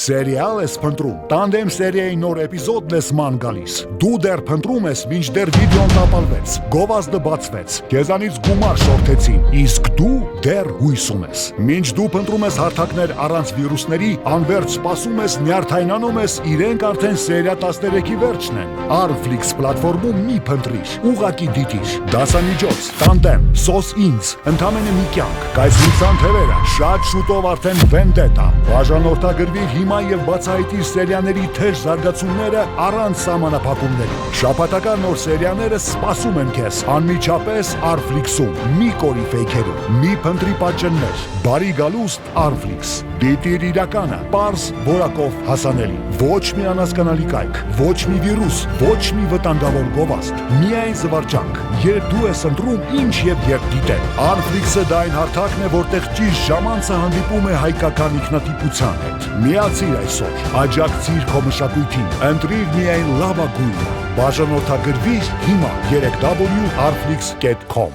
Սերիալ ես փնտրում։ Տանդեմ սերիայի նոր էպիզոդն ես ման գալիս։ Դու դեռ փնտրում ես, մինչդեռ վիդեոն տապալվեց, գովազդը բացվեց, քեզանից գումար շորթեցին, իսկ դու դեռ հույս ունես։ Մինչ դու փնտրում ես հարթակներ առանց վիրուսների, անվերջ սպասում ես, նյարդայնանում ես, իրենք արդեն սերիա 13-ի վերջն են։ Arflix պլատֆորմում մի փնտրիր, ուղակի դիտիր։ Դասամիջոց, տանդեմ, սոս ինձ, ընդամենը մի կյանք, կայսրության թևերը, շատ շուտով արդեն Vendetta, բաժանորդագրվիր հիմա եւ բացահայտիր սերիաների թեժ զարգացումները առանց սահմանափակումների։ Շաբաթական նոր սերիաները սպասում են քեզ անմիջապես Arflix-ում, մի կորի ֆեյքերում, մի փնտրի պատճեններ, բարի գալուստ Arflix։ Դիտիր իրականը, պարզ որակով հասանելի, ոչ մի անհասկանալի կայք, ոչ մի վիրուս, ոչ մի վտանգավոր գովազդ, միայն զվարճանք, երբ դու ես ընտրում ինչ եւ երբ դիտել։ Arflix-ը դա այն հարթակն է, որտեղ ճիշտ ժամանցը հանդիպում է հայկական ինքնատիպության հետ։ Միացիր այսօր, աջակցիր քո մշակույթին, ընտրիր միայն լավագույնը, բաժանորդագրվիր հիմա 3w.arflix.com